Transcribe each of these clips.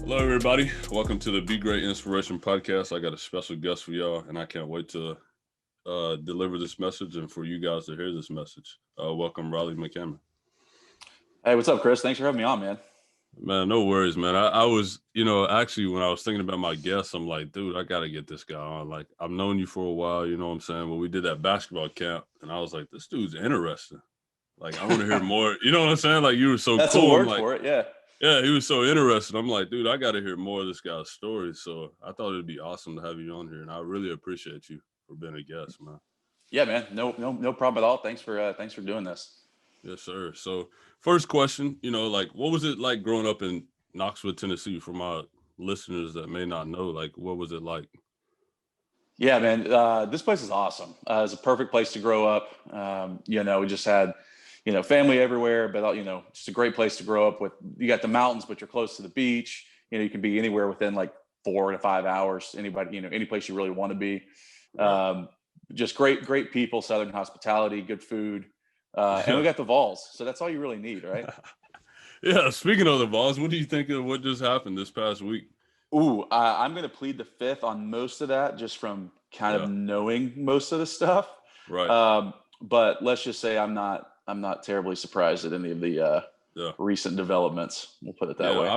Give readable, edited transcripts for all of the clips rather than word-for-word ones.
Hello, everybody. Welcome to the BeGreat Inspiration Podcast. I got a special guest for y'all, and I can't wait to deliver this message and for you guys to hear this message. Welcome, Raleigh McCammon. Hey, what's up, Chris? Thanks for having me on, man. Man, no worries, man. I was, actually, when I was thinking about my guests, I'm like, dude, I got to get this guy on. Like, I've known you for a while, you know what I'm saying? When we did that basketball camp, and I was like, this dude's interesting. Like, I want to hear more. You know what I'm saying? Like, you were so That's cool. a word I'm like, for it, yeah. yeah, he was so interested. I'm like, dude, I got to hear more of this guy's story. So I thought it'd be awesome to have you on here, and I really appreciate you for being a guest, man. Yeah, man. No problem at all. Thanks for doing this. Yes, sir. So first question, like, what was it like growing up in Knoxville, Tennessee? For my listeners that may not know, like, what was it like? Yeah, man. This place is awesome. It's a perfect place to grow up. We just had, family everywhere, but just a great place to grow up with. You got the mountains, but you're close to the beach. You can be anywhere within like 4 to 5 hours. Anybody, any place you really want to be. Right. Just great people, Southern hospitality, good food. And we got the Vols. So that's all you really need, right? Yeah. Speaking of the Vols, what do you think of what just happened this past week? Ooh, I'm going to plead the fifth on most of that, just from kind of Yeah. knowing most of the stuff. Right. But let's just say I'm not terribly surprised at any of the Yeah. recent developments. We'll put it that Yeah. way.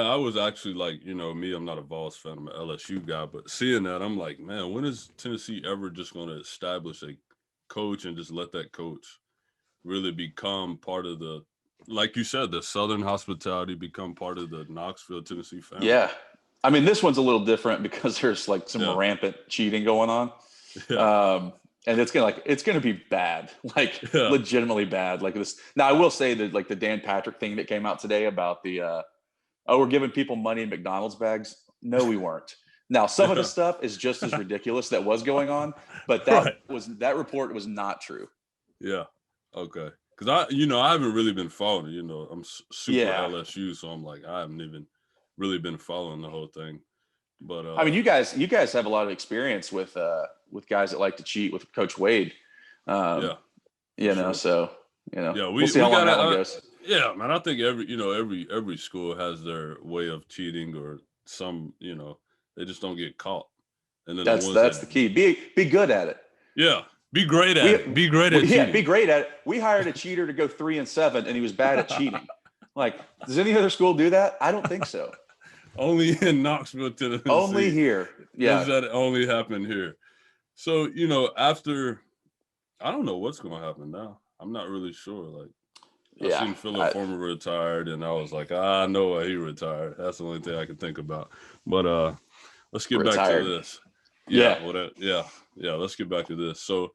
I was actually like, me, I'm not a Vols fan, I'm an LSU guy, but seeing that, I'm like, man, when is Tennessee ever just going to establish a coach and just let that coach really become part of the, like you said, the Southern hospitality, become part of the Knoxville, Tennessee family? Yeah, I mean this one's a little different because there's like some Yeah. rampant cheating going on, Yeah. and it's gonna be bad, like Yeah. legitimately bad. Like this. Now I will say that like the Dan Patrick thing that came out today about the we're giving people money in McDonald's bags. No, we weren't. Now, some of the Yeah. stuff is just as ridiculous that was going on, but Right. that report was not true. Yeah. Okay. Because I haven't really been following. I'm super Yeah. LSU, so I'm like, I haven't even really been following the whole thing. But I mean, you guys have a lot of experience with guys that like to cheat with Coach Wade. yeah, Um, for sure. so Yeah, we'll see we how long got that one to. goes. Yeah, man. I think every school has their way of cheating, or some, they just don't get caught. And then the That's ones that's that, the key. Be good at it. yeah, be great at it. We, Be great at yeah, cheating. be great at it. We hired a cheater to go 3-7, and he was bad at cheating. Like, does any other school do that? I don't think so. Only in Knoxville, Only Tennessee, here. does Yeah. that only happen here. So, after, I don't know what's going to happen now. I'm not really sure. Like, I Yeah. seen Philip Former retired, and I was like, I know why he retired. That's the only thing I can think about. But let's get back to Retired. this. Yeah, Yeah. yeah. Let's get back to this. So,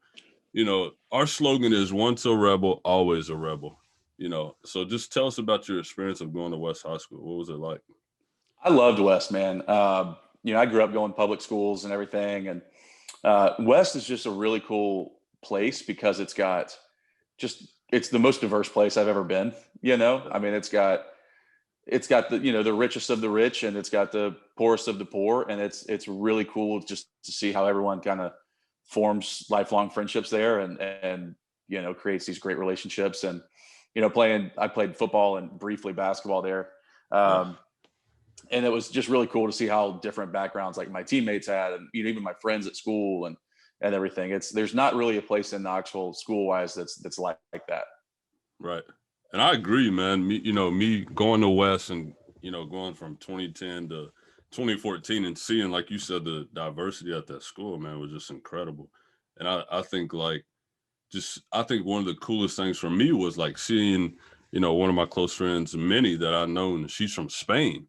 our slogan is once a rebel, always a rebel. So just tell us about your experience of going to West High School. What was it like? I loved West, man. I grew up going to public schools and everything. And West is just a really cool place because it's the most diverse place I've ever been. I mean, it's got the richest of the rich, and it's got the poorest of the poor. And it's really cool just to see how everyone kind of forms lifelong friendships there and creates these great relationships. And I played football and briefly basketball there. Yeah. And it was just really cool to see how different backgrounds like my teammates had, and even my friends at school and everything. There's not really a place in Knoxville school wise that's like that. Right. And I agree, man. Me going to West and, going from 2010 to 2014 and seeing, like you said, the diversity at that school, man, was just incredible. And I think I think one of the coolest things for me was like seeing, one of my close friends, Minnie, that I know, and she's from Spain.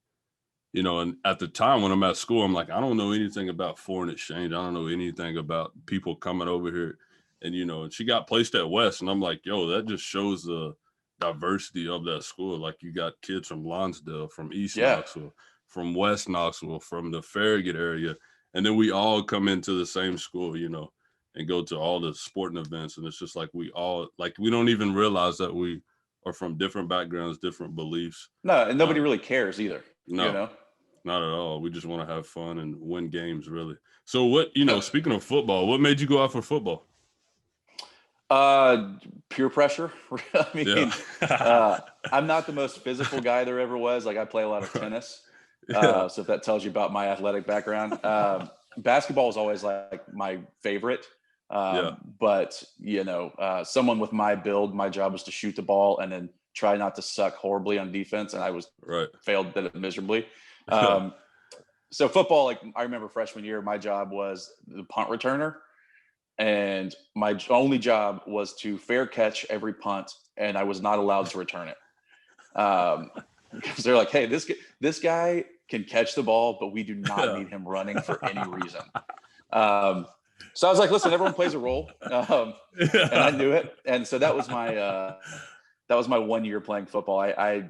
And at the time when I'm at school, I'm like, I don't know anything about foreign exchange. I don't know anything about people coming over here. And, and she got placed at West. And I'm like, yo, that just shows the diversity of that school. Like, you got kids from Lonsdale, from East Yeah. Knoxville, from West Knoxville, from the Farragut area. And then we all come into the same school, and go to all the sporting events. And it's just like we don't even realize that we are from different backgrounds, different beliefs. No, and nobody Uh, really cares either. You no, know. not at all. We just want to have fun and win games, really. So what, Yep. speaking of football, what made you go out for football? Uh, Pure pressure. I Yeah. mean, I'm not the most physical guy there ever was. Like I play a lot of Right. tennis, Yeah. So if that tells you about my athletic background, basketball was always like my favorite. Yeah. But someone with my build, my job was to shoot the ball and then try not to suck horribly on defense. And I Right. failed at it miserably. So football, like I remember freshman year, my job was the punt returner. And my only job was to fair catch every punt, and I was not allowed to return it. Because they're like, hey, this guy can catch the ball, but we do not need him running for any reason. So I was like, listen, everyone plays a role, and I knew it. And so that was my 1 year playing football. I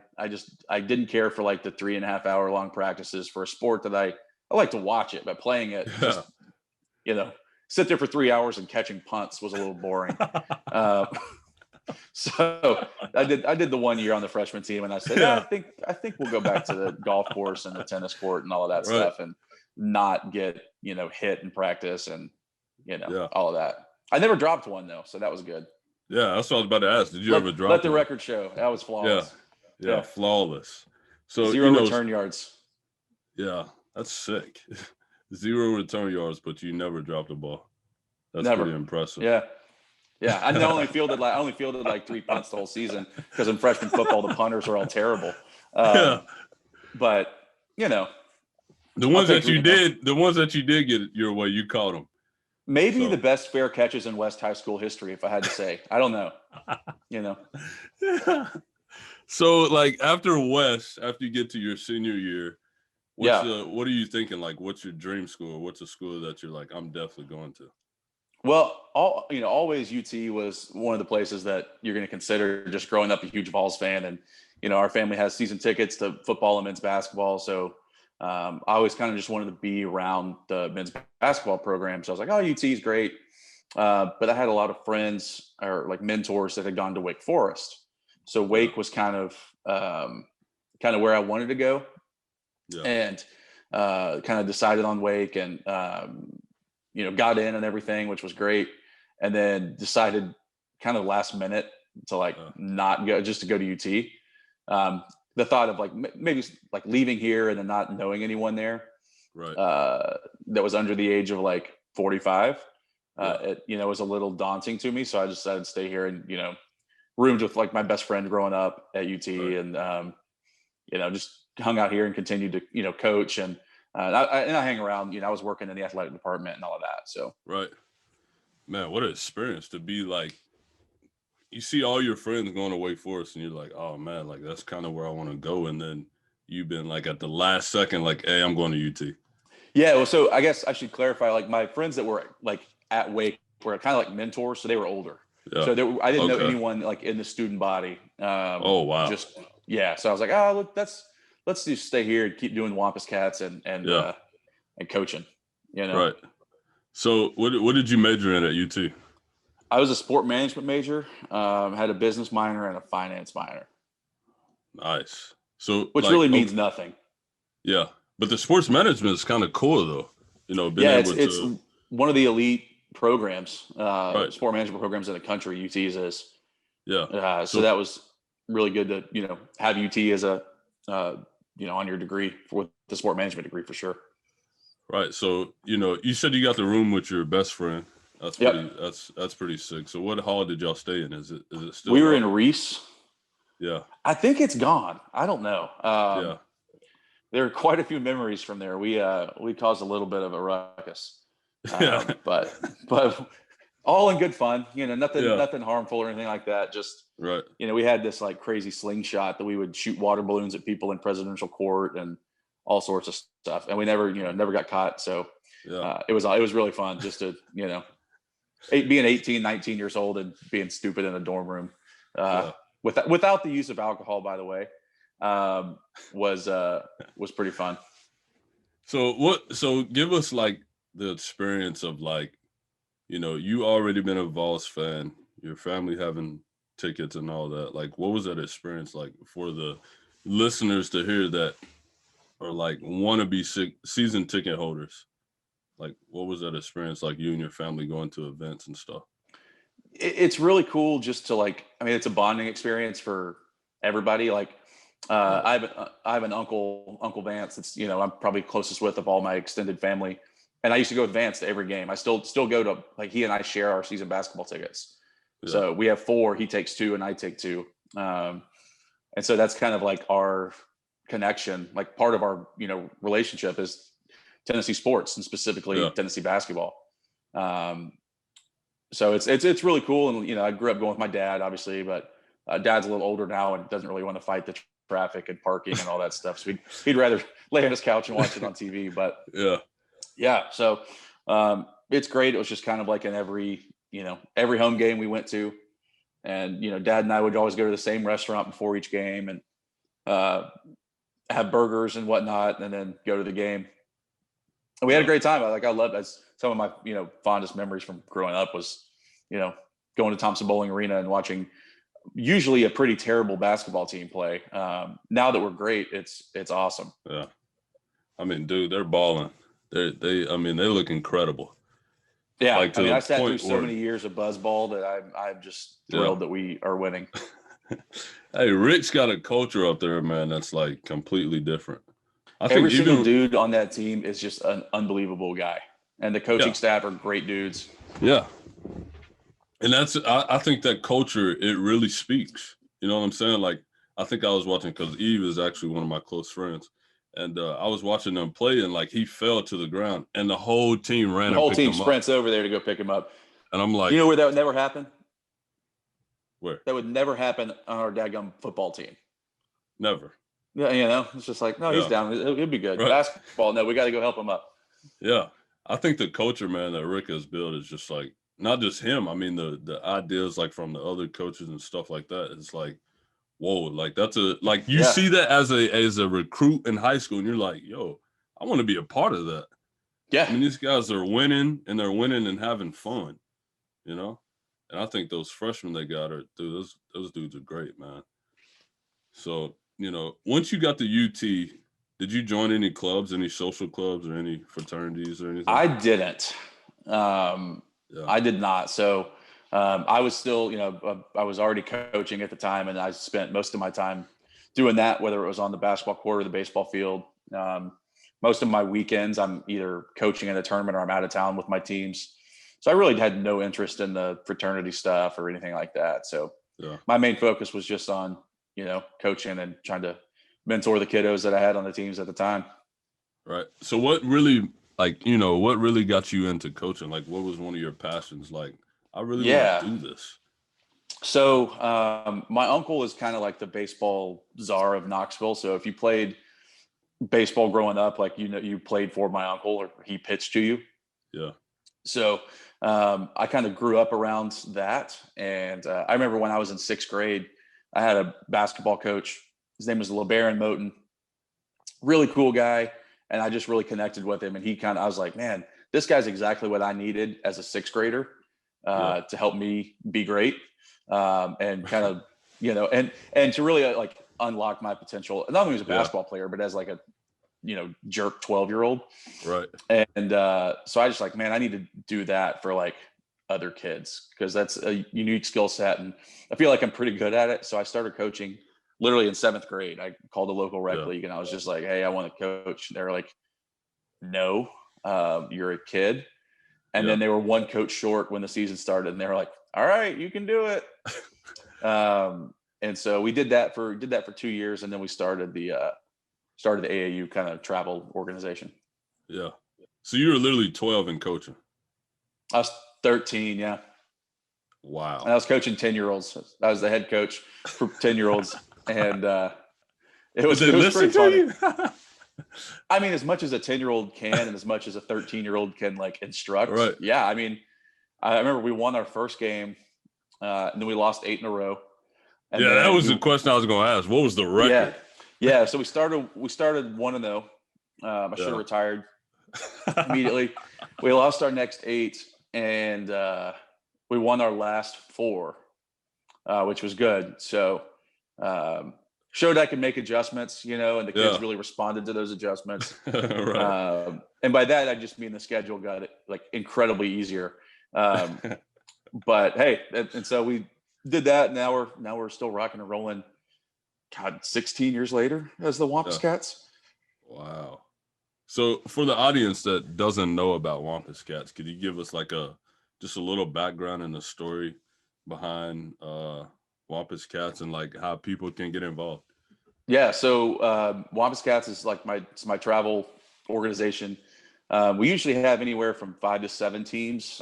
didn't care for like the 3.5 hour long practices for a sport that I like to watch it, but playing it just sit there for 3 hours and catching punts was a little boring. So I did the 1 year on the freshman team, and I said, I think we'll go back to the golf course and the tennis court and all of that stuff, and not get hit in practice and all of that. I never dropped one though, so that was good. Yeah, that's what I was about to ask. Did you ever drop? Let the record show that was flawless. Yeah, flawless. So 0 return yards. Yeah, that's sick. 0 return yards, but you never dropped the ball. That's pretty impressive. Yeah. I only fielded like 3 punts the whole season because in freshman football the punters are all terrible. But the ones that you did get your way, you caught them. Maybe the best fair catches in West high school history, if I had to say. I don't know. So like after West, after you get to your senior year, what are you thinking? Like, what's your dream school? What's a school that you're like, I'm definitely going to? Well, always UT was one of the places that you're going to consider, just growing up a huge Vols fan. And, our family has season tickets to football and men's basketball. So I always kind of just wanted to be around the men's basketball program. So I was like, oh, UT is great. But I had a lot of friends or like mentors that had gone to Wake Forest. So Wake was kind of where I wanted to go. Yeah. And kind of decided on Wake and, got in and everything, which was great. And then decided kind of last minute to not go, just to go to UT. The thought of like maybe like leaving here and then not knowing anyone there, right? That was under the age of like 45, it was a little daunting to me. So I decided to stay here and roomed with like my best friend growing up at UT, right. And just hung out here and continued to coach and I hang around. I was working in the athletic department and all of that. So right, man, what an experience to be like. You see all your friends going to Wake Forest and you're like, oh man, like that's kind of where I want to go. And then you've been like at the last second, like, hey, I'm going to UT. Yeah. Well, so I guess I should clarify, like my friends that were like at Wake were kind of like mentors. So they were older. Yeah. So I didn't know anyone like in the student body. Oh, wow. So I was like, oh, look, let's just stay here and keep doing Wampus Cats and coaching, Right. So what did you major in at UT? I was a sport management major, had a business minor and a finance minor. Nice. So which really means nothing. Yeah. But the sports management is kind of cool though. It's one of the elite programs, sport management programs in the country. UT's is. Yeah. So that was really good to, have UT as a, on your degree with the sport management degree for sure. Right. So, you said you got the room with your best friend. That's pretty sick. So what hall did y'all stay in? Is it still? We were in Reese. Yeah. I think it's gone. I don't know. There are quite a few memories from there. We caused a little bit of a ruckus. But all in good fun. Nothing harmful or anything like that. Just right. We had this like crazy slingshot that we would shoot water balloons at people in presidential court and all sorts of stuff. And we never got caught. So it was really fun just to, being 18, 19 years old and being stupid in a dorm room without the use of alcohol, by the way, was pretty fun. So give us like the experience of like, you already been a Vols fan, your family having tickets and all that. Like, what was that experience like for the listeners to hear that are like want to be season ticket holders? Like, what was that experience like, you and your family going to events and stuff? It's really cool just to it's a bonding experience for everybody. Like, I have an Uncle Vance. That's, I'm probably closest with of all my extended family. And I used to go with Vance to every game. I still go to, like, he and I share our season basketball tickets. Yeah. So we have 4, he takes 2 and I take 2. And so that's kind of like our connection. Like, part of our, relationship is Tennessee sports, and specifically Tennessee basketball. So it's really cool. And, I grew up going with my dad, obviously, but dad's a little older now and doesn't really want to fight the traffic and parking and all that stuff. So he'd rather lay on his couch and watch it on TV. But yeah. So it's great. It was just kind of like in every home game we went to, and, dad and I would always go to the same restaurant before each game and have burgers and whatnot, and then go to the game. And we had a great time. I loved, as some of my, fondest memories from growing up was, going to Thompson Bowling Arena and watching usually a pretty terrible basketball team play. Now that we're great, it's awesome. Yeah. I mean, dude, they're balling. They look incredible. Yeah. I sat through so many years of buzzball that I'm just thrilled that we are winning. Hey, Rick's got a culture up there, man, that's like completely different. I think every single dude on that team is just an unbelievable guy. And the coaching staff are great dudes. Yeah. And I think that culture, it really speaks. You know what I'm saying? Like, I think I was watching, because Eve is actually one of my close friends. And I was watching them play, and like, he fell to the ground and the whole team ran. The whole team sprints over there to go pick him up. And I'm like, where that would never happen? Where? That would never happen on our dadgum football team. Never. Yeah, it's just like, no, he's down. He'll be good. Right. Basketball, no, we got to go help him up. Yeah. I think the culture, man, that Rick has built is just like, not just him. I mean, the ideas, like, from the other coaches and stuff like that. It's like, whoa, like, that's you see that as a recruit in high school, and you're like, yo, I want to be a part of that. Yeah. I mean, these guys are winning, and they're winning and having fun, And I think those freshmen they got dude, those dudes are great, man. So, once you got to UT, did you join any clubs, any social clubs, or any fraternities or anything? I didn't. I did not. So I was still, I was already coaching at the time, and I spent most of my time doing that, whether it was on the basketball court or the baseball field. Most of my weekends, I'm either coaching in a tournament or I'm out of town with my teams. So I really had no interest in the fraternity stuff or anything like that. So my main focus was just on, coaching and trying to mentor the kiddos that I had on the teams at the time. Right. So what really, what really got you into coaching? Like, what was one of your passions? Like, I really want to do this. So my uncle is kind of like the baseball czar of Knoxville. So if you played baseball growing up, like, you played for my uncle, or he pitched to you. Yeah. So I kind of grew up around that. And I remember when I was in 6th grade, I had a basketball coach. His name was LeBaron Moten. Really cool guy. And I just really connected with him. And I was like, man, this guy's exactly what I needed as a 6th grader to help me be great. And kind of, and to really like unlock my potential, not only as a basketball player, but as like a, jerk 12-year-old. Right. And so I just like, man, I need to do that for like other kids, because that's a unique skill set. And I feel like I'm pretty good at it. So I started coaching literally in 7th grade. I called a local rec league, and I was just like, hey, I want to coach. And they were like, no, you're a kid. And then they were one coach short when the season started, and they were like, all right, you can do it. And so we did that for 2 years. And then we started the AAU kind of travel organization. Yeah. So you were literally 12 and coaching. I was 13. Yeah. Wow. And I was coaching 10-year-olds. I was the head coach for 10-year-olds. And it was pretty funny. I mean, as much as a 10-year-old can, and as much as a 13-year-old can like instruct. Right. Yeah. I mean, I remember we won our first game, and then we lost 8 in a row. And that was the question I was going to ask. What was the record? Yeah. So we started 1-0. I should have retired immediately. We lost our next 8, and we won our last 4, which was good. So showed I could make adjustments, and the kids really responded to those adjustments. Right. And by that, I just mean the schedule got like incredibly easier. But hey, and so we did that. Now we're still rocking and rolling God, 16 years later as the Wampus Yeah. Cats. Wow. So for the audience that doesn't know about Wampus Cats, could you give us like just a little background and the story behind Wampus Cats and like how people can get involved? Yeah, so Wampus Cats is like it's my travel organization. We usually have anywhere from 5 to 7 teams.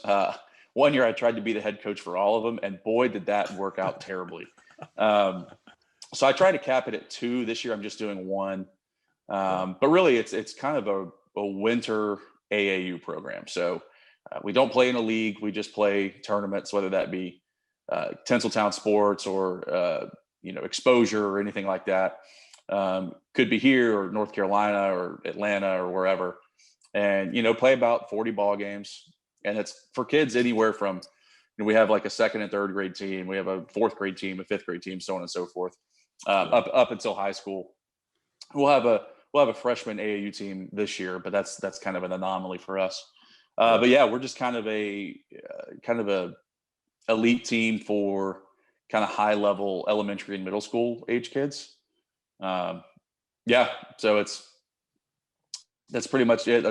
One year I tried to be the head coach for all of them, and boy, did that work out terribly. So I try to cap it at 2. This year I'm just doing 1. But really, it's kind of a winter AAU program. So we don't play in a league. We just play tournaments, whether that be Tinseltown Sports or exposure or anything like that. Could be here or North Carolina or Atlanta or wherever, and play about 40 ball games. And it's for kids anywhere from we have like a 2nd and 3rd grade team, we have a 4th grade team, a 5th grade team, so on and so forth, up until high school. We'll have a freshman AAU team this year, but that's kind of an anomaly for us. But yeah, we're just kind of a elite team for kind of high level elementary and middle school age kids. Yeah, so that's pretty much it.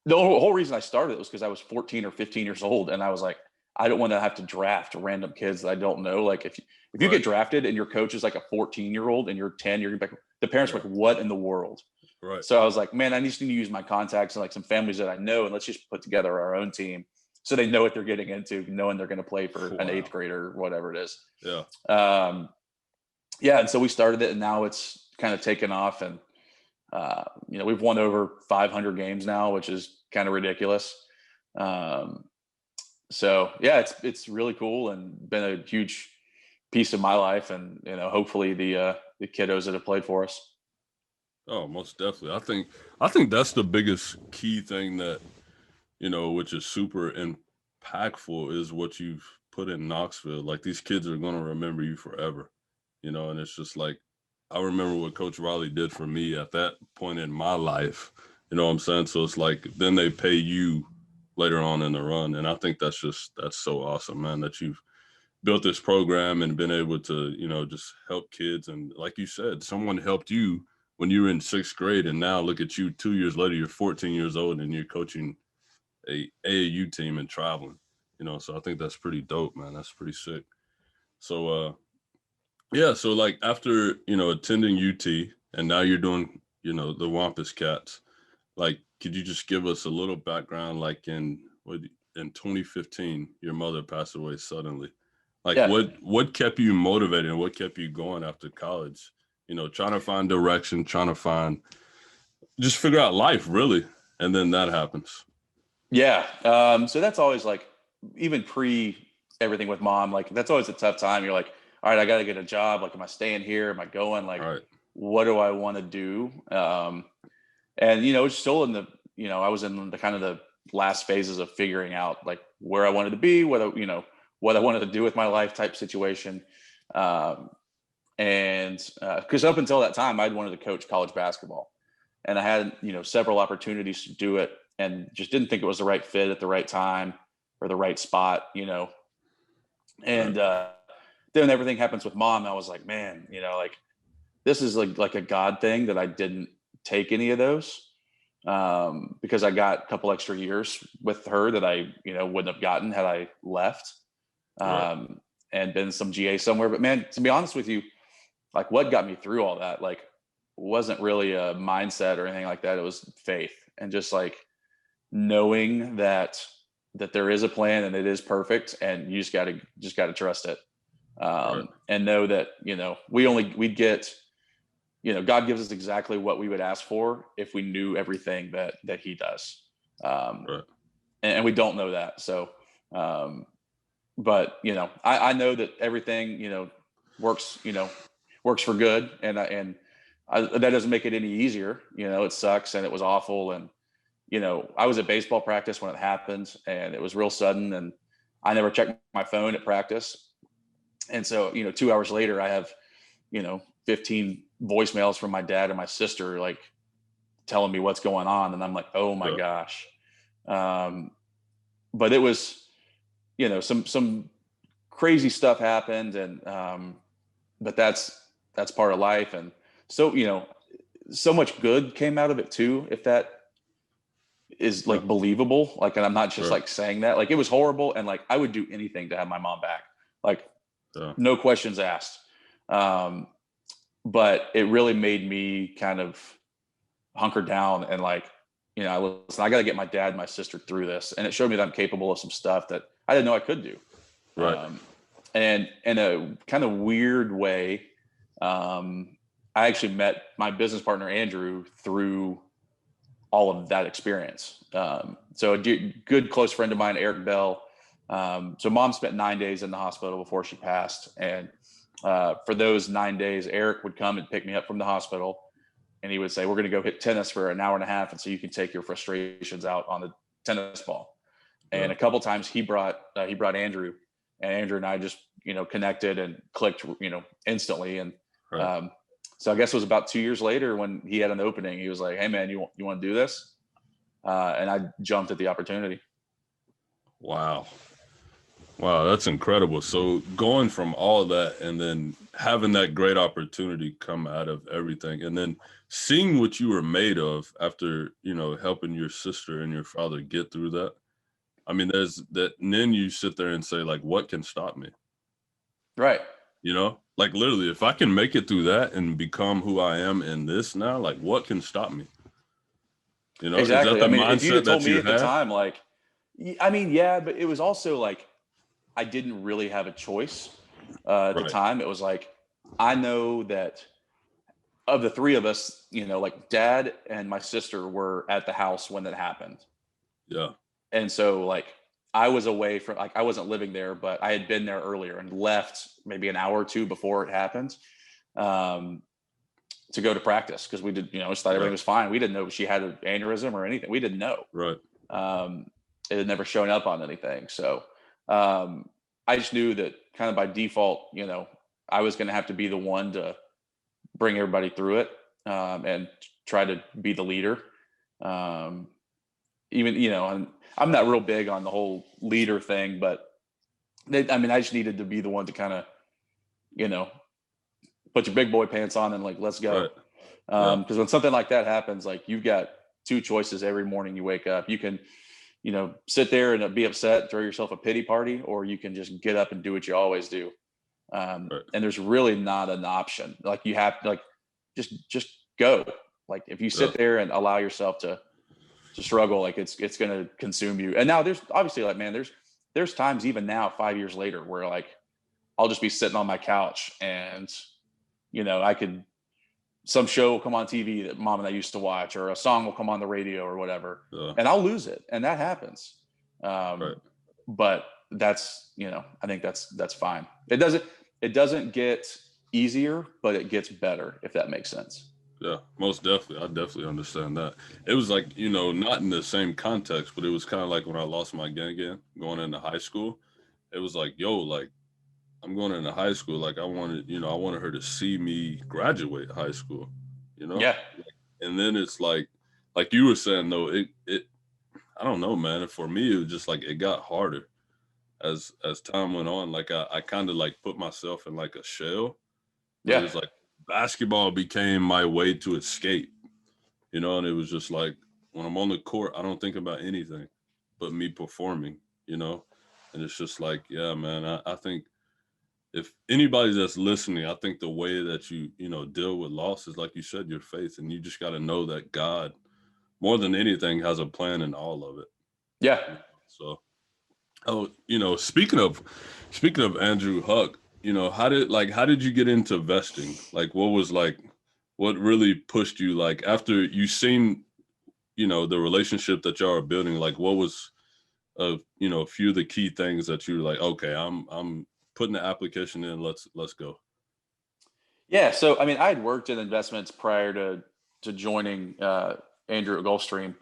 The whole reason I started it was because I was 14 or 15 years old, and I was like, I don't want to have to draft random kids that I don't know. Like if you get drafted and your coach is like a 14-year-old and you're 10, you're like, the parents are like, what in the world? Right. So I was like, man, I just need to use my contacts and like some families that I know, and let's just put together our own team so they know what they're getting into, knowing they're going to play for an 8th grader or whatever it is. Yeah. Yeah, and so we started it, and now it's kind of taken off, and we've won over 500 games now, which is kind of ridiculous. So yeah, it's really cool and been a huge piece of my life, and hopefully the kiddos that have played for us. Oh, most definitely. I think that's the biggest key thing that which is super impactful, is what you've put in Knoxville. Like these kids are going to remember you forever, and it's just like, I remember what Coach Raleigh did for me at that point in my life. You know what I'm saying? So it's like, then they pay you later on in the run. And I think that's so awesome, man, that you've built this program and been able to, just help kids. And like you said, someone helped you when you were in 6th grade, and now look at you 2 years later, you're 14 years old and you're coaching a AAU team and traveling, so I think that's pretty dope, man. That's pretty sick. So, yeah, so like after, attending UT and now you're doing, the Wampus Cats, like, could you just give us a little background, like in 2015, your mother passed away suddenly. Like Yeah. what kept you motivated and what kept you going after college? Trying to find direction, trying to just figure out life really. And then that happens. Yeah. So that's always like, even pre everything with mom, like that's always a tough time. You're like, all right, I got to get a job. Like, am I staying here? Am I going? Like, Right. what do I want to do? And it's still in I was in the kind of the last phases of figuring out like where I wanted to be, what I wanted to do with my life type situation. And because up until that time, I'd wanted to coach college basketball, and I had, several opportunities to do it, and just didn't think it was the right fit at the right time or the right spot, and then everything happens with mom. I was like, man, like this is like a God thing that I didn't take any of those, because I got a couple extra years with her that I, wouldn't have gotten had I left, and been some GA somewhere. But man, to be honest with you, like what got me through all that, like wasn't really a mindset or anything like that. It was faith and just like knowing that there is a plan and it is perfect, and you just gotta trust it, and know that we'd get, God gives us exactly what we would ask for if we knew everything that He does, and we don't know that. So, but I know that everything works works for good, and that doesn't make it any easier. It sucks and it was awful, and I was at baseball practice when it happened, and it was real sudden, and I never checked my phone at practice. And so, 2 hours later, I have, 15 voicemails from my dad and my sister, like telling me what's going on. And I'm like, oh my gosh. But it was, some crazy stuff happened. And, but that's that's part of life. And so, so much good came out of it too, if that is like believable. Like, and I'm not just like saying that, like, it was horrible. And like, I would do anything to have my mom back. Like, no questions asked. But it really made me kind of hunker down and like, listen, I got to get my dad and my sister through this. And it showed me that I'm capable of some stuff that I didn't know I could do. Right. And in a kind of weird way, I actually met my business partner, Andrew, through all of that experience. So a good close friend of mine, Eric Bell. So mom spent 9 days in the hospital before she passed. And for those 9 days, Eric would come and pick me up from the hospital. And he would say, we're going to go hit tennis for an hour and a half. And so you can take your frustrations out on the tennis ball. And a couple times he brought Andrew, and Andrew and I just, connected and clicked, instantly. And so I guess it was about 2 years later when he had an opening, he was like, hey man, you want to do this? And I jumped at the opportunity. Wow. That's incredible. So going from all of that and then having that great opportunity come out of everything, and then seeing what you were made of after, helping your sister and your father get through that. I mean, there's that, and then you sit there and say, like, what can stop me? Right. Like literally, if I can make it through that and become who I am in this now, like, what can stop me? Exactly. Is that the mindset if you had told that me you at had? the time, like, yeah, but it was also like, I didn't really have a choice at the time. It was like, I know that of the three of us, like dad and my sister were at the house when that happened. Yeah. And so like, I was away from, like, I wasn't living there, but I had been there earlier and left maybe an hour or two before it happened, to go to practice. Cause we did, just thought everything was fine. We didn't know she had an aneurysm or anything. We didn't know. Right. It had never shown up on anything. So, I just knew that kind of by default, I was going to have to be the one to bring everybody through it, and try to be the leader. Even, and I'm not real big on the whole leader thing, but I just needed to be the one to kind of, put your big boy pants on and like, let's go. Because when something like that happens, like, you've got two choices every morning you wake up. You can, sit there and be upset, throw yourself a pity party, or you can just get up and do what you always do. And there's really not an option. Like, you have to, like, just go. Like, if you sit there and allow yourself to struggle, like, it's going to consume you. And now there's obviously, like, man, there's times even now, 5 years later, where like, I'll just be sitting on my couch and, some show will come on TV that mom and I used to watch, or a song will come on the radio or whatever, and I'll lose it. And that happens. But that's, I think that's fine. It doesn't get easier, but it gets better, if that makes sense. Yeah, most definitely. I definitely understand that. It was like, not in the same context, but it was kind of like when I lost my gang going into high school. It was like, yo, like, I'm going into high school. Like, I wanted her to see me graduate high school, Yeah. And then it's like you were saying, though, it I don't know, man. For me, it was just like, it got harder as time went on. Like, I kind of like put myself in like a shell. Yeah. It was like basketball became my way to escape, and it was just like, when I'm on the court, I don't think about anything but me performing, and it's just like, yeah, man, I think if anybody that's listening, I think the way that you deal with loss is, like you said, your faith, and you just got to know that God, more than anything, has a plan in all of it. Yeah. So, speaking of Andrew Huck, how did you get into vesting? Like, what really pushed you? Like, after you seen, the relationship that y'all are building, like, what was a few of the key things that you were like, okay, I'm putting the application in, let's go. Yeah. So, I had worked in investments prior to joining Andrew at Gulfstream.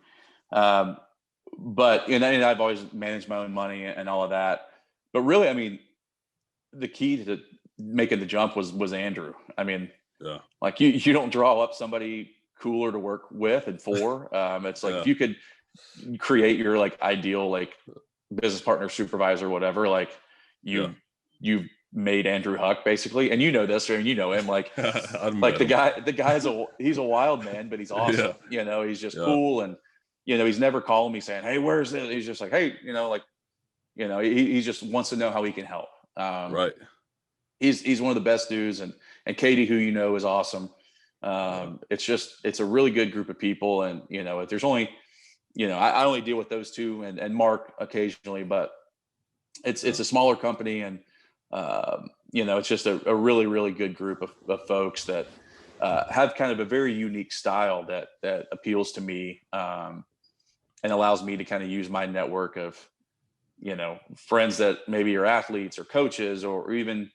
But, and I've always managed my own money and all of that. But really, the key to making the jump was Andrew. Like, you don't draw up somebody cooler to work with and for. It's like, if you could create your like ideal like business partner, supervisor, whatever, like you've made Andrew Huck basically. And you know this, or you know him, like he's a wild man, but he's awesome. Yeah. He's just cool. And, he's never calling me saying, hey, where's this? He's just like, hey, he just wants to know how he can help. Right. He's one of the best dudes. And Katie, who is awesome. It's a really good group of people. And, if there's only, I only deal with those two and Mark occasionally, but it's a smaller company. And, it's just a really, really good group of folks that have kind of a very unique style that appeals to me, and allows me to kind of use my network of, friends that maybe are athletes or coaches, or even,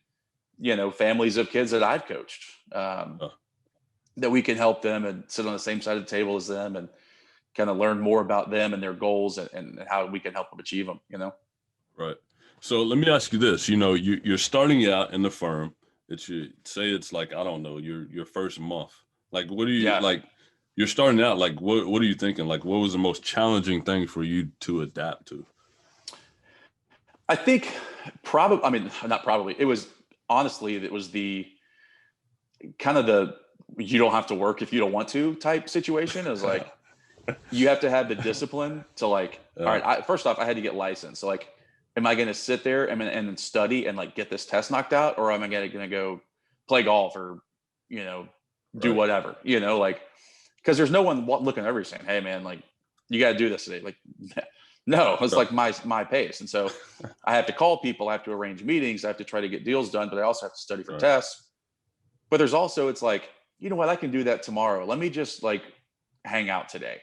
families of kids that I've coached, that we can help them and sit on the same side of the table as them and kind of learn more about them and their goals and how we can help them achieve them, Right. So let me ask you this, you're starting out in the firm. It's like, I don't know, your first month. Like, what do you like, you're starting out, like, what are you thinking? Like, what was the most challenging thing for you to adapt to? I think not probably, it was the kind of the, you don't have to work if you don't want to type situation. It was like, you have to have the discipline to like, all right, first off, I had to get licensed. So like, am I going to sit there and study and like get this test knocked out? Or am I going to go play golf or, do whatever, like, cause there's no one looking over you saying, hey man, like you got to do this today. Like, no, it's like my pace. And so I have to call people, I have to arrange meetings, I have to try to get deals done, but I also have to study for tests. But there's also, it's like, you know what, I can do that tomorrow. Let me just like hang out today.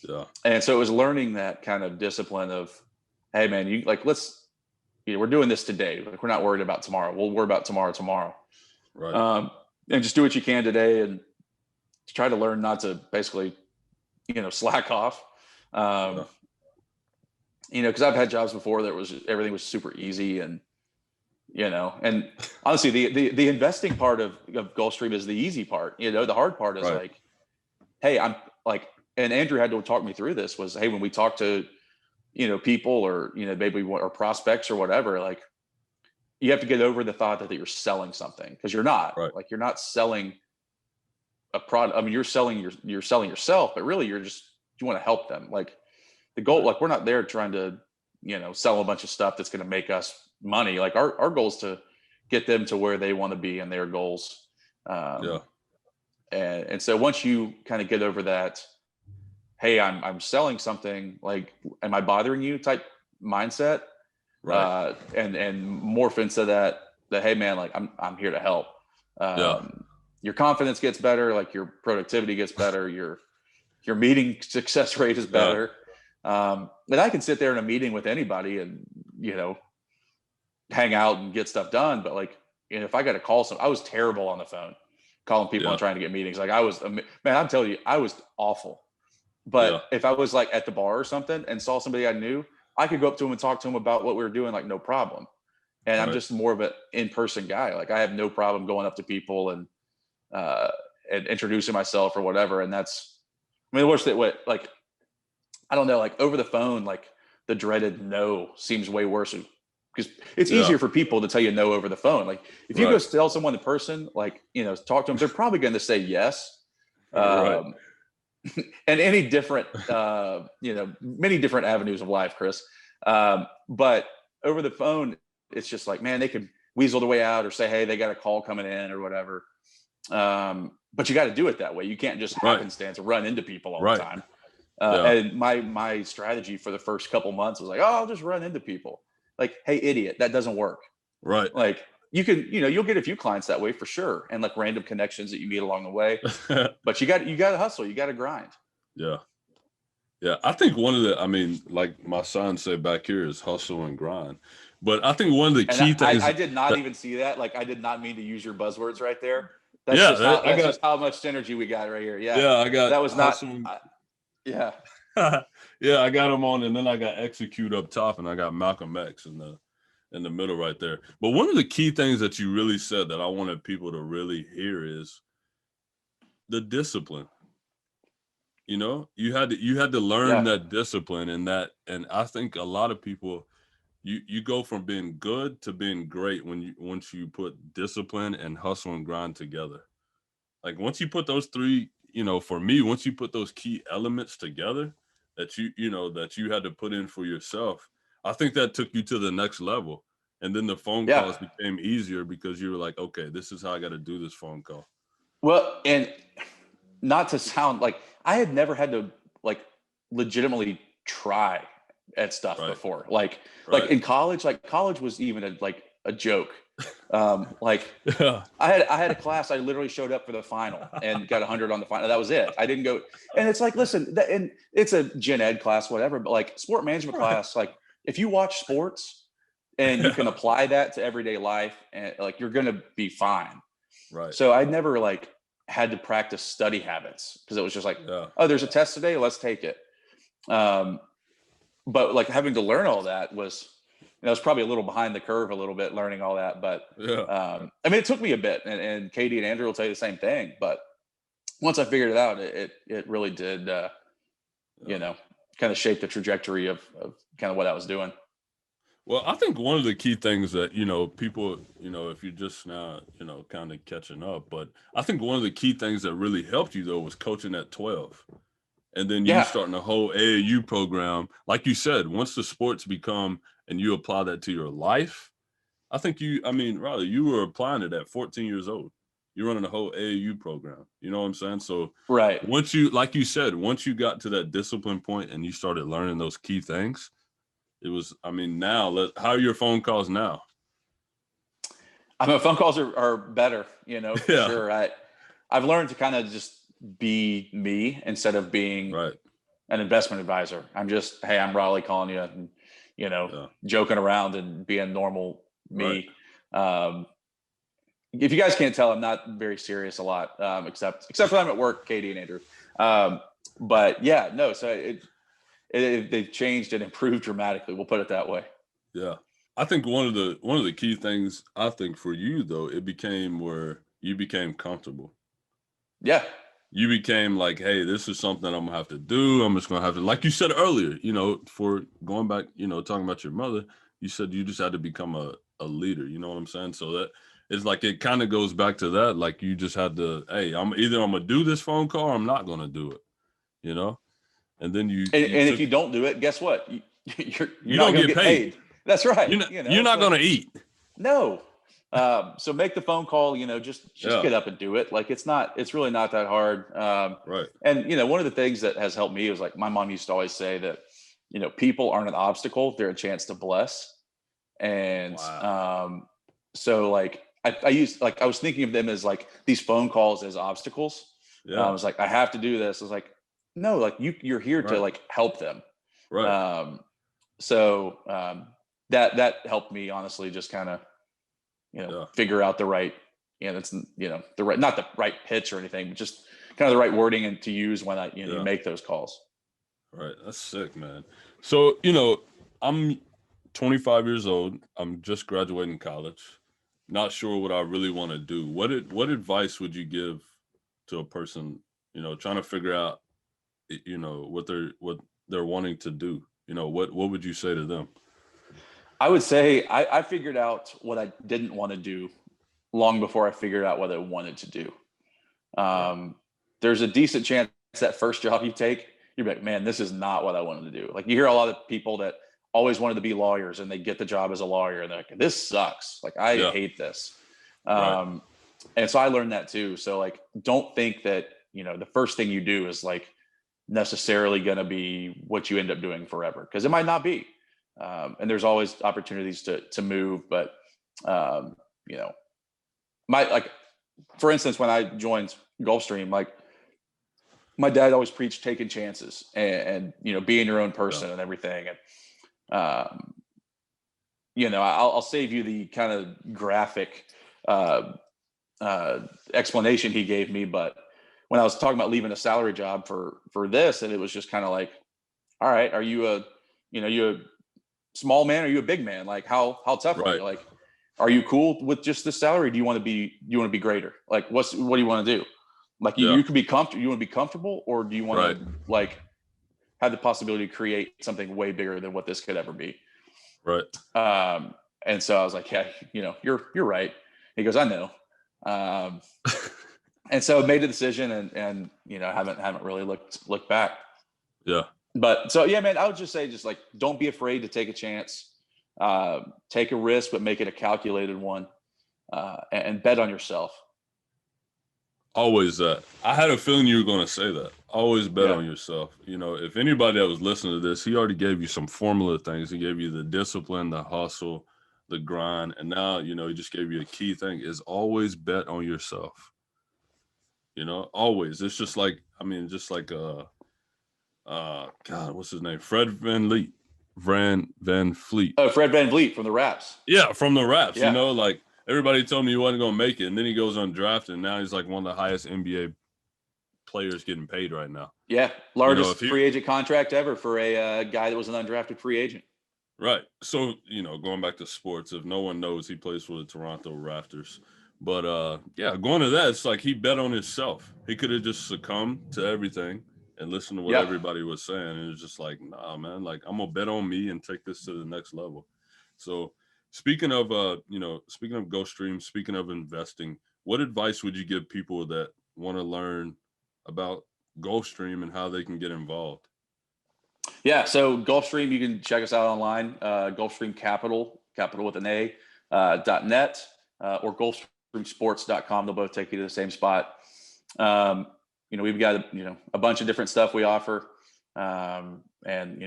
Yeah. And so it was learning that kind of discipline of, hey man, we're doing this today. Like, we're not worried about tomorrow. We'll worry about tomorrow. Right. And just do what you can today and try to learn not to basically, slack off. Cause I've had jobs before that everything was super easy and, and honestly, the investing part of Gulfstream is the easy part. The hard part is like, hey, I'm like, and Andrew had to talk me through this was, hey, when we talk to, people or, maybe or prospects or whatever, like you have to get over the thought that you're selling something, because you're not. Like, you're not selling a product. I mean, you're selling yourself, but really you want to help them. Like the goal, like we're not there trying to, sell a bunch of stuff that's going to make us money. Like our goal is to get them to where they want to be and their goals. And so once you kind of get over that, hey, I'm selling something, like, am I bothering you type mindset, and morph into that, hey man, like I'm here to help. Your confidence gets better, like your productivity gets better, your meeting success rate is better. And I can sit there in a meeting with anybody and, hang out and get stuff done. But like, if I got to call I was terrible on the phone, calling people and trying to get meetings. Like man, I'm telling you, I was awful. But if I was like at the bar or something and saw somebody I knew, I could go up to him and talk to him about what we were doing, like no problem. And I'm just more of an in-person guy. Like I have no problem going up to people and introducing myself or whatever. And that's, I mean, the worst like, I don't know, like over the phone, like the dreaded no seems way worse, because it's easier for people to tell you no over the phone. Like if you go tell someone in person, like, talk to them, they're probably going to say yes. And any different, many different avenues of life, Chris. But over the phone, it's just like, man, they could weasel their way out or say, hey, they got a call coming in or whatever. But you got to do it that way. You can't just happenstance run into people all the time. And my strategy for the first couple months was like, oh, I'll just run into people. Like, hey, idiot, that doesn't work. Right. Like you can, you'll get a few clients that way for sure. And like random connections that you meet along the way, but you got to hustle. You got to grind. Yeah. Yeah. I think like my son said back here, is hustle and grind. But I think one of the key things. I did not even see that. Like, I did not mean to use your buzzwords right there. That's just how much synergy we got right here. Yeah. Yeah. I got, that was not, yeah. Yeah. I got him on, and then I got execute up top, and I got Malcolm X in the middle right there. But one of the key things that you really said that I wanted people to really hear is the discipline. You had to learn that discipline, and I think a lot of people, you go from being good to being great once you put discipline and hustle and grind together. Like once you put those three, for me, once you put those key elements together that that you had to put in for yourself, I think that took you to the next level. And then the phone Yeah. calls became easier because you were like, okay, this is how I got to do this phone call. Well, and not to sound like I had never had to like legitimately try at stuff Right. before. Like Right. in college, like college was even a joke. Like Yeah. I had a class. I literally showed up for the final and got 100 on the final. That was it. I didn't go. And it's like, listen, and it's a gen ed class, whatever. But like sport management Right. class, like if you watch sports and you can apply that to everyday life, and like you're gonna be fine. Right. So I never like had to practice study habits because it was just like, Yeah. oh, there's a test today, let's take it. But like having to learn all that was, I was probably a little behind the curve a little bit learning all that. But Yeah. I mean, it took me a bit, and Katie and Andrew will tell you the same thing. But once I figured it out, it really did, kind of shape the trajectory of kind of what I was doing. Well, I think one of the key things that, people, if you're just now, kind of catching up, but I think one of the key things that really helped you though was coaching at 12. And then you Yeah. starting a whole AAU program. Like you said, once the sports become and you apply that to your life, I think Riley, you were applying it at 14 years old. You're running a whole AAU program. You know what I'm saying? So Right. once you, like you said, once you got to that discipline point and you started learning those key things, it was, now how are your phone calls now? I mean, phone calls are better, for Yeah. sure. I've learned to kind of just be me instead of being Right. an investment advisor. I'm just, hey, I'm Raleigh calling you, and joking around and being normal me. Right. If you guys can't tell, I'm not very serious a lot, except when I'm at work, Katie and Andrew. But yeah, no. So they've changed and improved dramatically. We'll put it that way. Yeah. I think one of the key things I think for you though, it became where you became comfortable. Yeah. You became like, hey, this is something I'm gonna have to do. I'm just gonna have to, like you said earlier, for going back, talking about your mother, you said you just had to become a leader. You know what I'm saying? So that it's like it kind of goes back to that. Like you just had to, hey, I'm gonna do this phone call or I'm not gonna do it, And then you And if took, you don't do it, guess what? You're you not don't going to get get paid. That's right. You're not gonna eat. No. So make the phone call, just Yeah. get up and do it. Like it's really not that hard. Right. And one of the things that has helped me is like my mom used to always say that, people aren't an obstacle, they're a chance to bless. And Wow. so like I was thinking of them as like these phone calls as obstacles. I Yeah. was like, I have to do this. I was like, no, like you're here to Right. like help them. Right. So that helped me honestly just kind of Yeah. figure out the right that's the right, not the right pitch or anything, but just kind of the right wording and to use when I you make those calls. Right. That's sick, man. So, I'm 25 years old. I'm just graduating college. Not sure what I really want to do. What advice would you give to a person, trying to figure out, what they're wanting to do? What would you say to them? I would say I figured out what I didn't want to do long before I figured out what I wanted to do. There's a decent chance that first job you take, you're like, man, this is not what I wanted to do. Like you hear a lot of people that always wanted to be lawyers and they get the job as a lawyer and they're like, this sucks. Like I hate this. Right. And so I learned that too. So like, don't think that, the first thing you do is like necessarily going to be what you end up doing forever. Cause it might not be. And there's always opportunities to move, but for instance, when I joined Gulfstream, like my dad always preached taking chances and being your own person and everything. And, I'll save you the kind of graphic explanation he gave me. But when I was talking about leaving a salary job for this, and it was just kind of like, all right, are you a small man? Or are you a big man? Like how tough are you? Like, are you cool with just this salary? Do you want to be greater? Like, what do you want to do? Like you could be comfortable. You want to be comfortable, or do you want to like have the possibility to create something way bigger than what this could ever be? Right. And so I was like, yeah, you're right. He goes, I know. Um, and so I made a decision, and haven't really looked back. Yeah. But so yeah, man, I would just say, just like, don't be afraid to take a chance, take a risk, but make it a calculated one, and bet on yourself. Always that. I had a feeling you were going to say that. Always bet Yeah. on yourself. If anybody that was listening to this, he already gave you some formula things. He gave you the discipline, the hustle, the grind, and now he just gave you a key thing: is always bet on yourself. Always. It's just like, just like God, what's his name? Fred Van Fleet. Oh, Fred VanVleet from the Raps. Yeah, from the Raps. Yeah. Like everybody told me he wasn't gonna make it, and then he goes undrafted, and now he's like one of the highest NBA players getting paid right now. Yeah, largest free agent contract ever for a guy that was an undrafted free agent. Right. So, going back to sports, if no one knows, he plays for the Toronto Raptors. But yeah, going to that, it's like he bet on himself. He could have just succumbed to everything and listened to what everybody was saying. And it's just like, nah, man, like I'm gonna bet on me and take this to the next level. So speaking of Gulfstream, speaking of investing, what advice would you give people that want to learn about Gulfstream and how they can get involved? Yeah, so Gulfstream, you can check us out online, Gulfstream capital with an A, .net, or GulfstreamSports.com. They'll both take you to the same spot. We've got, a bunch of different stuff we offer. And,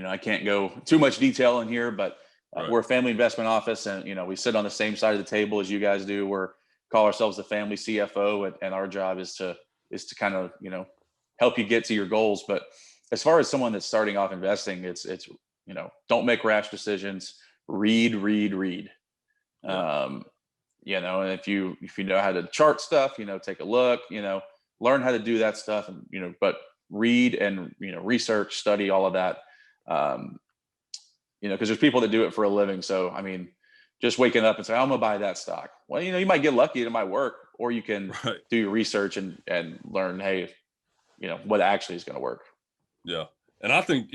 I can't go too much detail in here, but Right. We're a family investment office, and, we sit on the same side of the table as you guys do. Call ourselves the family CFO, and our job is to kind of, help you get to your goals. But as far as someone that's starting off investing, it's don't make rash decisions. Read. Yeah. And if you know how to chart stuff, take a look, learn how to do that stuff, and but read and research, study, all of that. Because there's people that do it for a living. So just waking up and say, I'm gonna buy that stock. Well, you might get lucky, it might work, or you can do your research and learn, hey, what actually is going to work. Yeah. And I think,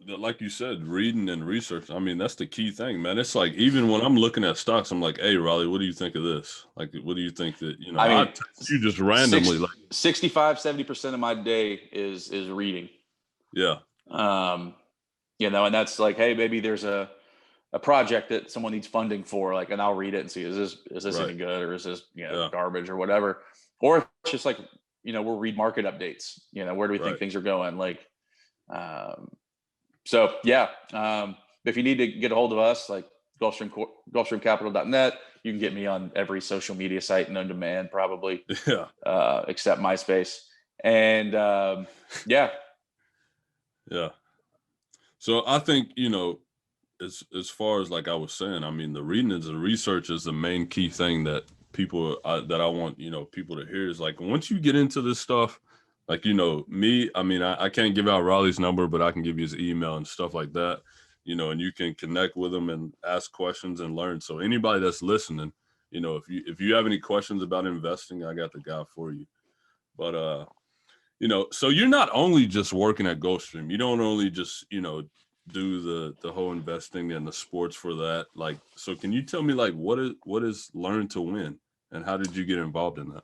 like you said, reading and research, that's the key thing, man. It's like, even when I'm looking at stocks, I'm like, hey, Raleigh, what do you think of this? Like, what do you think that, I text you just randomly, 65-70% of my day is reading. Yeah. And that's like, hey, maybe there's a project that someone needs funding for, like, and I'll read it and see, is this any good, or is this, garbage or whatever? Or it's just like, we'll read market updates, where do we think things are going? Like, so yeah. If you need to get a hold of us, like GulfstreamCapital.net, you can get me on every social media site known to man, probably, except MySpace. And yeah. So I think, as far as, like I was saying, the reading and the research is the main key thing that that I want, people to hear, is like, once you get into this stuff, like, me, I can't give out Raleigh's number, but I can give you his email and stuff like that, and you can connect with him and ask questions and learn. So anybody that's listening, if you have any questions about investing, I got the guy for you. But, so you're not only just working at Gulfstream, you don't only just, do the whole investing and the sports for that. Like, so can you tell me, like, what is Learn to Win, and how did you get involved in that?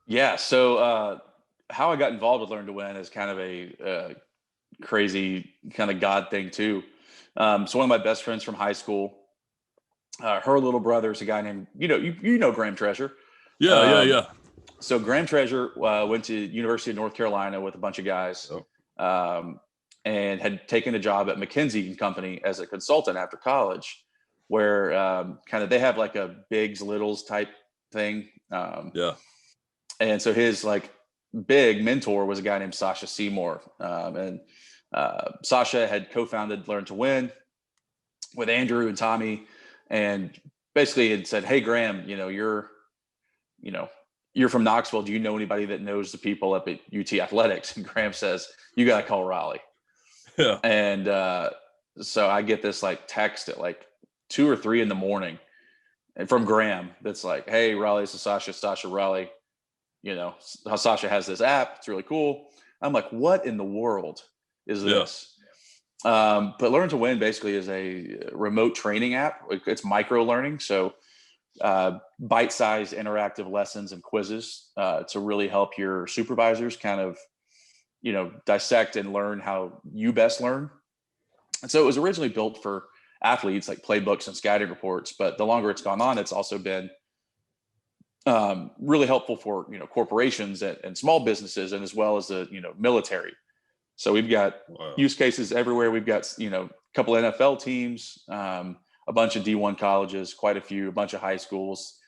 Yeah. So how I got involved with Learn to Win is kind of a crazy kind of God thing too. So one of my best friends from high school, her little brother is a guy named, Graham Treasure. Yeah. So Graham Treasure went to University of North Carolina with a bunch of guys. And had taken a job at McKinsey & Company as a consultant after college, where kind of they have like a bigs littles type thing. And so his like big mentor was a guy named Sasha Seymour. And Sasha had co-founded Learn to Win with Andrew and Tommy, and basically had said, hey, Graham, you're from Knoxville. Do you know anybody that knows the people up at UT Athletics? And Graham says, you got to call Raleigh. Yeah. And so I get this like text at like 2 or 3 in the morning, and from Graham, that's like, hey, Raleigh, this is Sasha Raleigh. How Sasha has this app. It's really cool. I'm like, what in the world is this? But Learn to Win basically is a remote training app. It's micro learning. So bite-sized interactive lessons and quizzes to really help your supervisors kind of, dissect and learn how you best learn. And so it was originally built for athletes, like playbooks and scouting reports. But the longer it's gone on, it's also been really helpful for corporations and small businesses, and as well as the military. So we've got use cases everywhere. We've got a couple NFL teams, a bunch of D1 colleges, quite a bunch of high schools,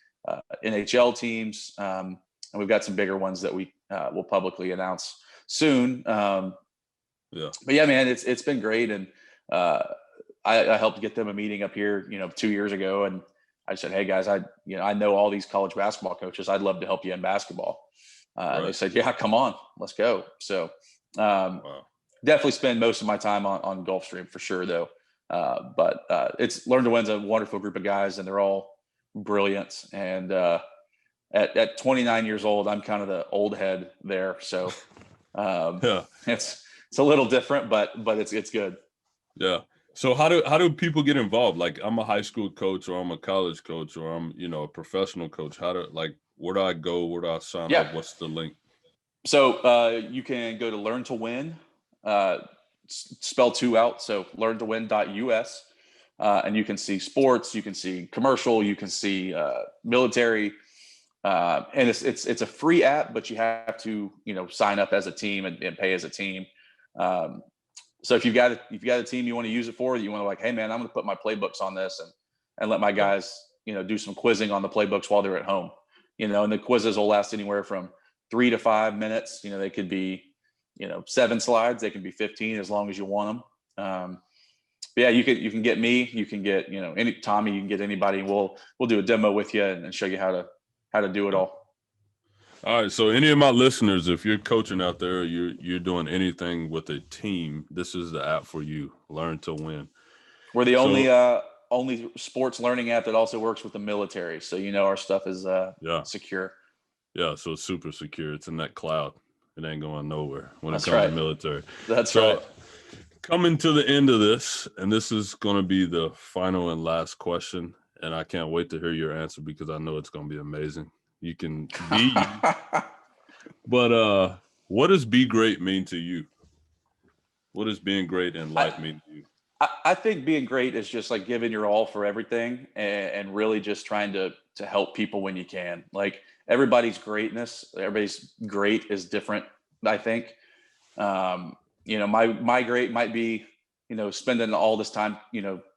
NHL teams, and we've got some bigger ones that we will publicly announce soon. But yeah, man, it's been great, and I helped get them a meeting up here, 2 years ago, and I said, hey guys, I know all these college basketball coaches. I'd love to help you in basketball. They said, yeah, come on, let's go. So definitely spend most of my time on Gulfstream for sure, though. But it's Learn to Win's a wonderful group of guys, and they're all brilliant. And at 29 years old, I'm kind of the old head there. So it's a little different, but it's good. Yeah. So how do people get involved? Like, I'm a high school coach, or I'm a college coach, or I'm, a professional coach. Where do I go? Where do I sign up? What's the link? So you can go to Learn to Win, spell 2 out. So learntowin.us. And you can see sports, you can see commercial, you can see military. And it's a free app, but you have to, sign up as a team and pay as a team. So if you've got a team you want to use it for, you want to like, hey man, I'm going to put my playbooks on this and let my guys, do some quizzing on the playbooks while they're at home, and the quizzes will last anywhere from 3 to 5 minutes. They could be, 7 slides, they can be 15 as long as you want them. But yeah, you can get me, you can get, any Tommy, you can get anybody. We'll do a demo with you and show you how to do it all. All right. So any of my listeners, if you're coaching out there, or you're doing anything with a team, this is the app for you. Learn to Win. We're the only sports learning app that also works with the military. So, our stuff is secure. Yeah. So it's super secure. It's in that cloud. It ain't going nowhere when it comes to military. That's right. Coming to the end of this, and this is going to be the final and last question, and I can't wait to hear your answer because I know it's going to be amazing. You can be you. But what does Be Great mean to you? What does being great in life mean to you? I think being great is just like giving your all for everything and really just trying to help people when you can. Like everybody's great is different, I think. My great might be, spending all this time,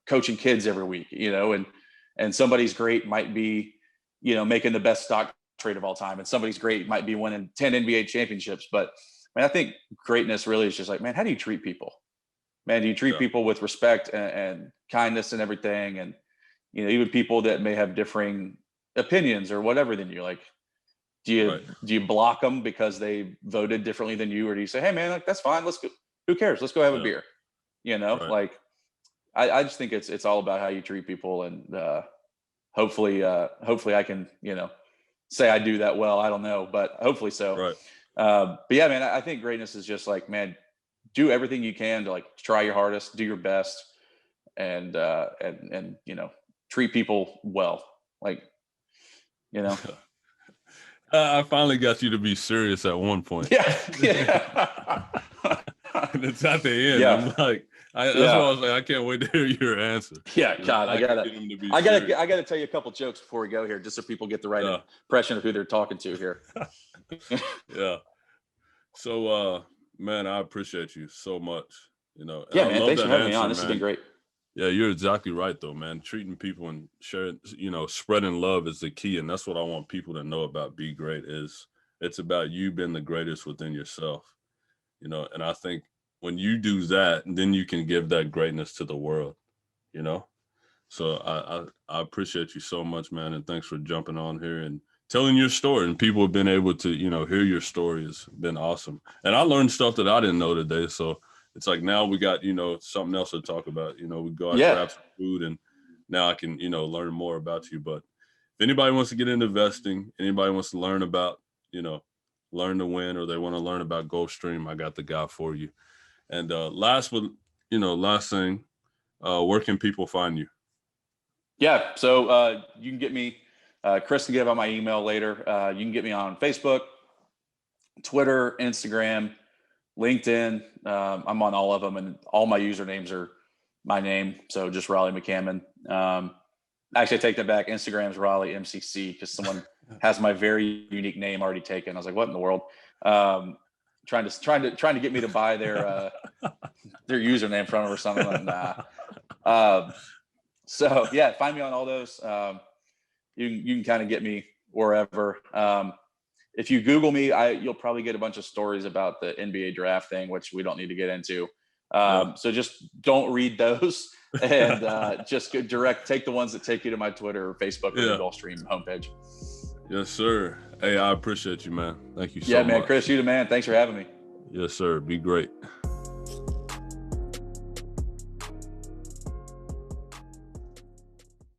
coaching kids every week, and somebody's great might be, making the best stock trade of all time. And somebody's great might be winning 10 NBA championships. But I think greatness really is just like, man, how do you treat people? Man, do you treat people with respect and kindness and everything? And, even people that may have differing opinions or whatever than you, like, do you block them because they voted differently than you? Or do you say, hey man, like, that's fine. Let's go. Who cares? Let's go have a beer. Like, I just think it's all about how you treat people. And hopefully I can, say I do that well. I don't know, but hopefully so. Right. But yeah, man, I think greatness is just like, man, do everything you can to like try your hardest, do your best, and treat people well. Like, I finally got you to be serious at one point. Yeah. And it's at the end. Yeah. I'm like, that's why I was like, I can't wait to hear your answer. Yeah, God, I gotta tell you a couple jokes before we go here, just so people get the right impression of who they're talking to here. Yeah. So, man, I appreciate you so much. Man, thanks for having me on. This has been great. Yeah, you're exactly right, though, man. Treating people and sharing, spreading love is the key, and that's what I want people to know about Be Great. Is it's about you being the greatest within yourself, and I think when you do that, then you can give that greatness to the world, So I appreciate you so much, man, and thanks for jumping on here and telling your story. And people have been able to, hear your story. Has been awesome, and I learned stuff that I didn't know today. So it's like now we got something else to talk about. We go out and grab some food, and now I can learn more about you. But if anybody wants to get into investing, anybody wants to learn about Learn to Win, or they want to learn about Gulfstream, I got the guy for you. And last but last thing, where can people find you? Yeah. So you can get me, Chris can give out my email later. You can get me on Facebook, Twitter, Instagram, LinkedIn. I'm on all of them, and all my usernames are my name. So just Raleigh McCammon. Actually, I take that back. Instagram's Raleigh MCC because someone has my very unique name already taken. I was like, what in the world? Trying to get me to buy their username from them or something. Like, nah. So yeah, find me on all those. You can kind of get me wherever. If you Google me, you'll probably get a bunch of stories about the NBA draft thing, which we don't need to get into. So just don't read those, and just take the ones that take you to my Twitter or Facebook or the Gulfstream homepage. Yes, sir. Hey, I appreciate you, man. Thank you so much. Yeah, man. Chris, you the man. Thanks for having me. Yes, sir. Be great.